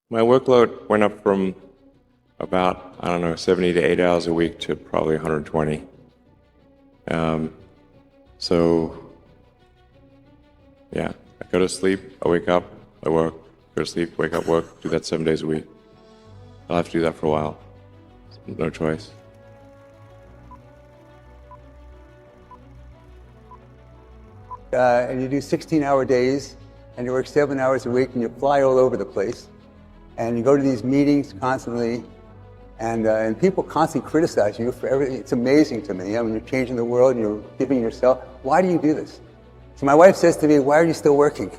My workload went up from about, 70 to 8 hours a week to probably 120. So, yeah, I go to sleep, I wake up, I work, go to sleep, wake up, work, do that 7 days a week. I'll have to do that for a while. No choice. And you do 16-hour days, and you work 7 hours a week, and you fly all over the place. And you go to these meetings constantly, and people constantly criticize you for everything. It's amazing to me. I mean, you're changing the world, and you're giving yourself. Why do you do this? So my wife says to me, why are you still working?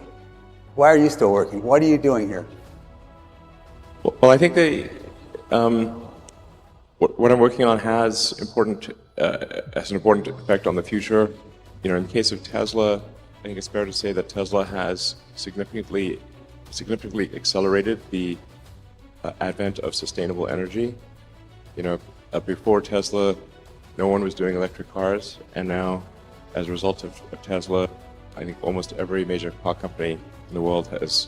Why are you still working? What are you doing here? Well, I think what I'm working on has an important effect on the future. You know, in the case of Tesla, I think it's fair to say that Tesla has significantly accelerated the advent of sustainable energy. You know, before Tesla, no one was doing electric cars, and now, as a result of Tesla, I think almost every major car company in the world is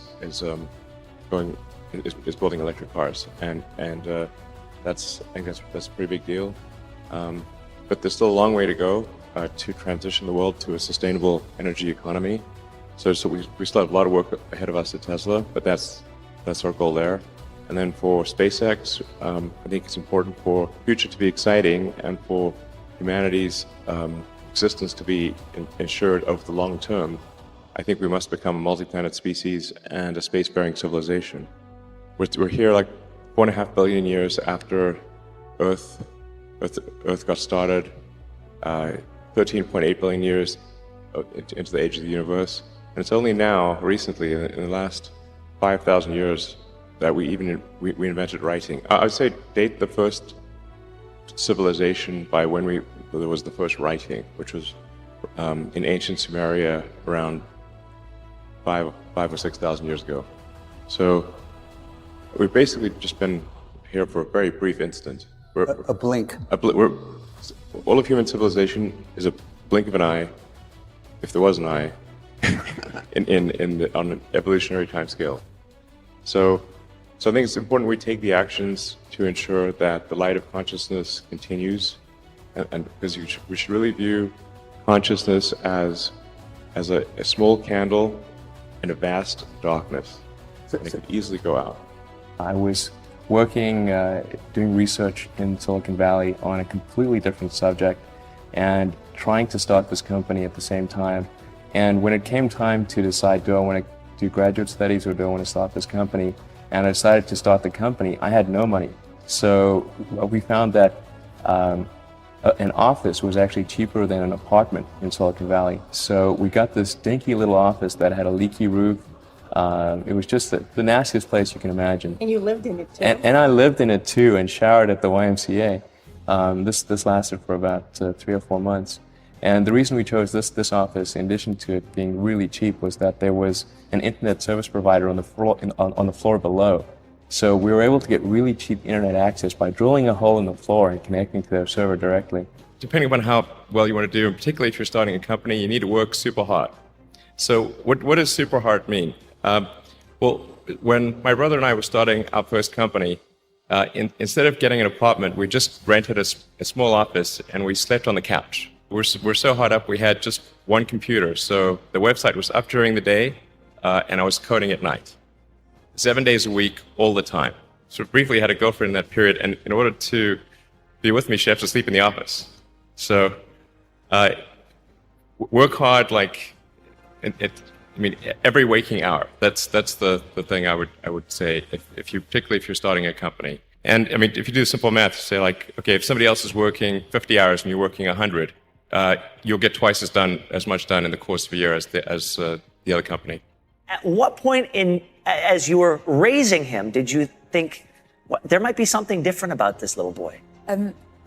building electric cars, and that's a pretty big deal. But there's still a long way to go to transition the world to a sustainable energy economy. So we still have a lot of work ahead of us at Tesla, but that's our goal there. And then for SpaceX, I think it's important for the future to be exciting and for humanity's existence to be ensured over the long term. I think we must become a multi-planet species and a spacefaring civilization. We're here like 4.5 billion years after Earth got started, 13.8 billion years into the age of the universe. And it's only now, recently, in the last 5,000 years, that we invented writing. I would say date the first civilization by when there was the first writing, which was in ancient Sumeria around 5 or 6,000 years ago. So we've basically just been here for a very brief instant. A blink. All of human civilization is a blink of an eye, if there was an eye, on an evolutionary timescale. So I think it's important we take the actions to ensure that the light of consciousness continues, and because we should really view consciousness as a small candle in a vast darkness, and it can easily go out. I was working, doing research in Silicon Valley on a completely different subject and trying to start this company at the same time. And when it came time to decide, do I want to do graduate studies or do I want to start this company? And I decided to start the company. I had no money. So we found that an office was actually cheaper than an apartment in Silicon Valley. So we got this dinky little office that had a leaky roof. It was just the nastiest place you can imagine. And you lived in it too. And I lived in it too and showered at the YMCA. This lasted for about 3 or 4 months. And the reason we chose this office, in addition to it being really cheap, was that there was an internet service provider on the floor below. So we were able to get really cheap internet access by drilling a hole in the floor and connecting to their server directly. Depending upon how well you want to do, and particularly if you're starting a company, you need to work super hard. So what does super hard mean? Well, when my brother and I were starting our first company, instead of getting an apartment, we just rented a small office and we slept on the couch. We're so hard up, we had just one computer. So the website was up during the day, and I was coding at night. 7 days a week, all the time. So briefly, I had a girlfriend in that period, and in order to be with me, she had to sleep in the office. So work hard, like, every waking hour. That's the thing I would say, particularly if you're starting a company. And if you do simple math, say like, okay, if somebody else is working 50 hours and you're working 100, you'll get twice as much done in the course of a year as the other company. At what point as you were raising him, did you think there might be something different about this little boy?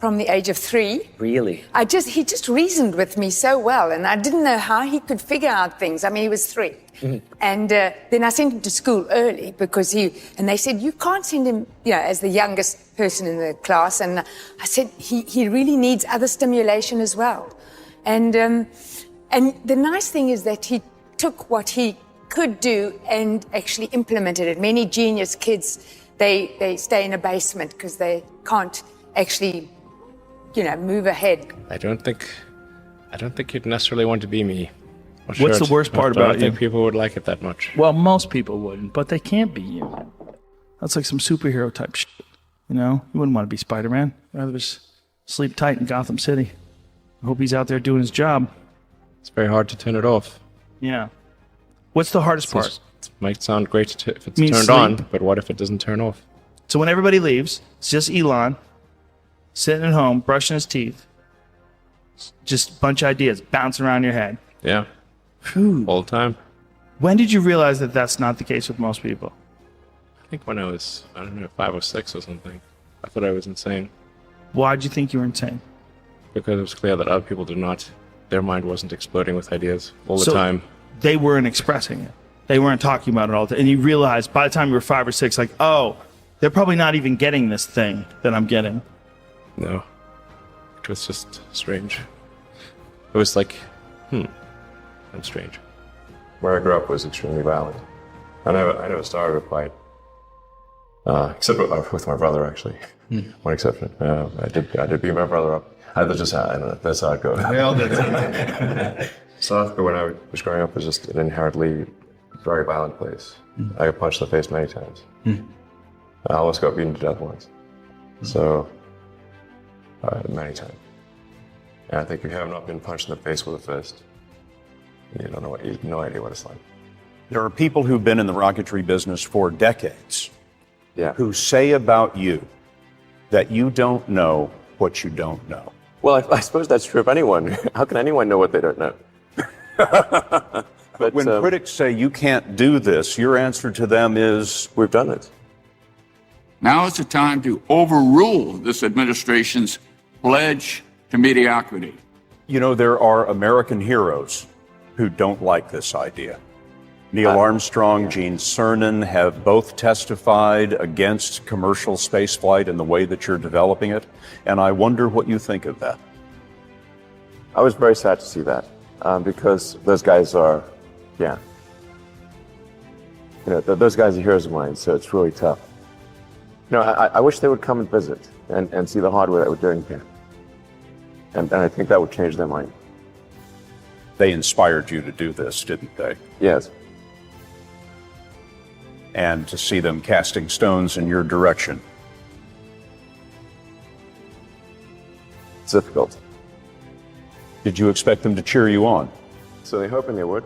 From the age of 3. Really? He just reasoned with me so well, and I didn't know how he could figure out things. I mean, he was 3. Mm-hmm. And then I sent him to school early because and they said, you can't send him, as the youngest person in the class. And I said, he really needs other stimulation as well. And the nice thing is that he took what he could do and actually implemented it. Many genius kids, they stay in a basement because they can't actually, move ahead. I don't think you'd necessarily want to be me. What's the worst part about I don't think you? people would like it that much. Well, most people wouldn't, but they can't be you. That's like some superhero type shit. You wouldn't want to be Spider-Man. Rather just sleep tight in Gotham City. I hope he's out there doing his job. It's very hard to turn it off. Yeah. What's the hardest part? It might sound great if it's Mean turned sleep? on, but what if it doesn't turn off? So when everybody leaves, it's just Elon sitting at home, brushing his teeth. Just a bunch of ideas bouncing around your head. Yeah, Phew. all the time. When did you realize that that's not the case with most people? I think when I was, 5 or 6 or something, I thought I was insane Why'd you think you were insane? because it was clear that other people did not. Their mind wasn't exploding with ideas all the So time. They weren't expressing it. They weren't talking about it all the time. And you realized by the time you were 5 or 6, like, oh, they're probably not even getting this thing that I'm getting. No, it was just strange. It was like, I'm strange. Where I grew up was extremely violent. I never started a fight, except with my brother, actually. One exception. I did beat my brother up. I don't know, that's how it goes. South Africa, when I was growing up, was just an inherently very violent place. I got punched in the face many times. I almost got beaten to death once. So, many times. And I think if you have not been punched in the face with a fist, you don't know you have no idea what it's like. There are people who've been in the rocketry business for decades Yeah. who say about you that you don't know what you don't know. Well, I suppose that's true of anyone. How can anyone know what they don't know? But When critics say you can't do this, your answer to them is, we've done it. Now is the time to overrule this administration's pledge to mediocrity. there are American heroes who don't like this idea. Neil Armstrong, Gene Cernan have both testified against commercial spaceflight and the way that you're developing it, and I wonder what you think of that. I was very sad to see that because those guys are, those guys are heroes of mine, so it's really tough. I wish they would come and visit and see the hardware that we're doing here. And I think that would change their mind. They inspired you to do this, didn't they? Yes. And to see them casting stones in your direction. It's difficult. Did you expect them to cheer you on? So they're hoping they would.